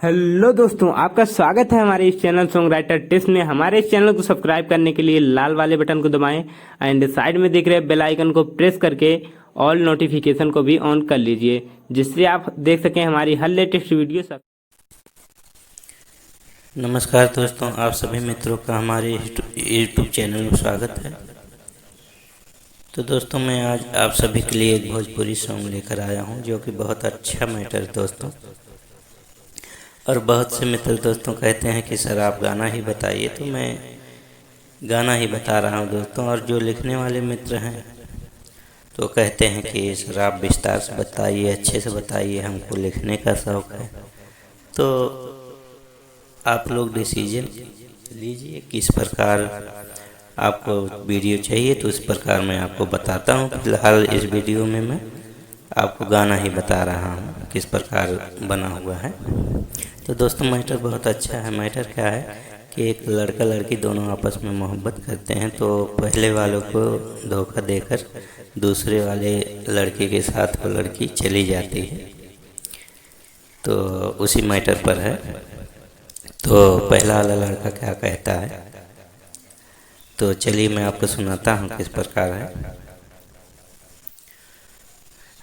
Hello दोस्तों, आपका स्वागत है हमारे इस चैनल सॉन्ग राइटर टिप्स में। हमारे इस चैनल को सब्सक्राइब करने के लिए लाल वाले बटन को दबाएं एंड साइड में दिख रहे बेल आइकन को प्रेस करके ऑल नोटिफिकेशन को भी ऑन कर लीजिए, जिससे आप देख सकें हमारी हर लेटेस्ट वीडियो सब। नमस्कार दोस्तों, आप सभी मित्रों का हमारे यूट्यूब चैनल में स्वागत है। तो दोस्तों, मैं आज आप सभी के लिए एक भोजपुरी सॉन्ग लेकर आया हूं, जो कि बहुत अच्छा मैटर है दोस्तों। और बहुत से मित्र दोस्तों कहते हैं कि सर आप गाना ही बताइए, तो मैं गाना ही बता रहा हूं दोस्तों। और जो लिखने वाले मित्र हैं तो कहते हैं कि सर आप विस्तार से बताइए, अच्छे से बताइए, हमको लिखने का शौक़ है। तो आप लोग डिसीजन लीजिए किस प्रकार आपको वीडियो चाहिए, तो इस प्रकार मैं आपको बताता हूँ। फिलहाल इस वीडियो में मैं आपको गाना ही बता रहा हूँ किस प्रकार बना हुआ है। तो दोस्तों, मैटर बहुत अच्छा है। मैटर क्या है कि एक लड़का लड़की दोनों आपस में मोहब्बत करते हैं, तो पहले वालों को धोखा देकर दूसरे वाले लड़के के साथ वो लड़की चली जाती है। तो उसी मैटर पर है। तो पहला वाला लड़का क्या कहता है, तो चलिए मैं आपको सुनाता हूँ किस प्रकार है।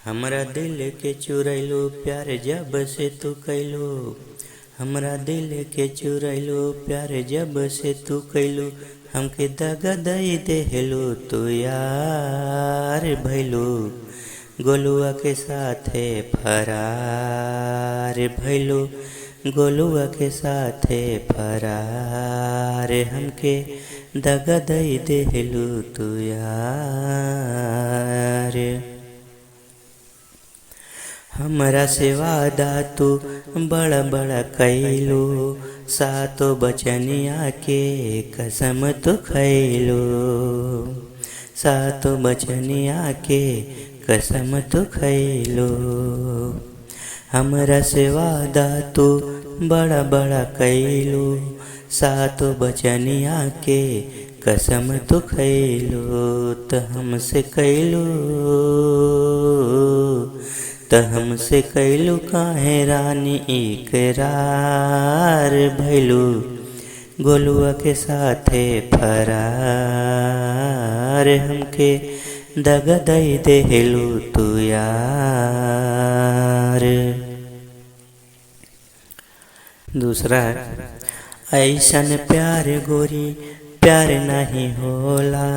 हमरा दिल के चुरैलो प्यार जब से तू कैलो, हमरा दिल के चुरैलो प्यार जब से तू कैलो, हमके दगा दई देहलो तो यार भैलो, गोलुआ के साथे फरार भैलो, गोलुआ के साथे फरार, हमके दगा दई देहलो तो यार। हमरा से वादा तू बड़ा बड़ा कैलो, सातो बचनिया के कसम तो खैलो, सातो बचनिया के कसम तो खैलो। हमरा से वादा तू बड़ा बड़ा कैलो, सातो बचनिया के कसम तो खैलो, तो हमसे कैलो, तो हमसे कैलू काहे रानी इकरार भैलू, गोलुआ के साथे फरार, हमके दगा दई देहलू तू यार। दूसरा है, ऐसन प्यार गोरी प्यार नहीं होला,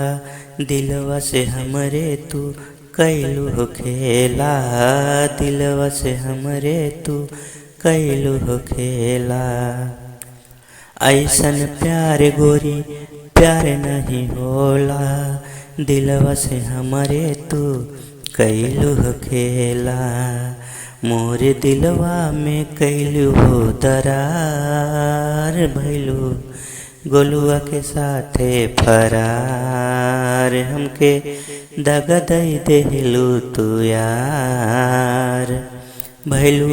दिलवा से हमरे तू कैलू खेला, दिलवा से हमरे तू कैलू खेला। ऐसन प्यार गोरी प्यार नहीं होला, दिलवा से हमरे तू कैलू खेला, मोरे दिलवा में कैलू हो दरार भैलू, गोलुआ के साथे फरार, हमके दगा दई देहलू तू यार भैलू,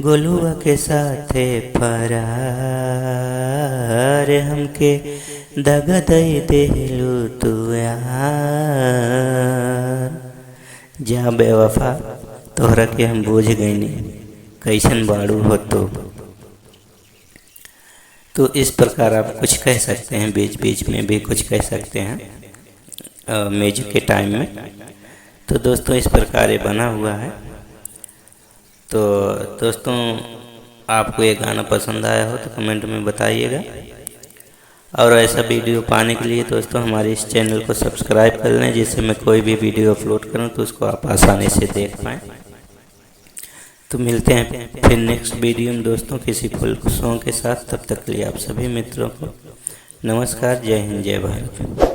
गोलुआ के साथे फरार, हमके दगा दई देहलू तू यार। जा बेवफा, तोहरा के हम बूझ गईनी, कैसन बाड़ू हो तो इस प्रकार आप कुछ कह सकते हैं, बीच बीच में भी कुछ कह सकते हैं म्यूजिक के टाइम में। तो दोस्तों, इस प्रकार ये बना हुआ है। तो दोस्तों, आपको ये गाना पसंद आया हो तो कमेंट में बताइएगा। और ऐसा वीडियो पाने के लिए दोस्तों हमारे इस चैनल को सब्सक्राइब कर लें, जिससे मैं कोई भी वीडियो अपलोड करूं तो उसको आप आसानी से देख पाएँ। तो मिलते हैं फिर नेक्स्ट वीडियो में दोस्तों किसी फुल सॉन्ग के साथ। तब तक के लिए आप सभी मित्रों को नमस्कार, जय हिंद, जय भारत।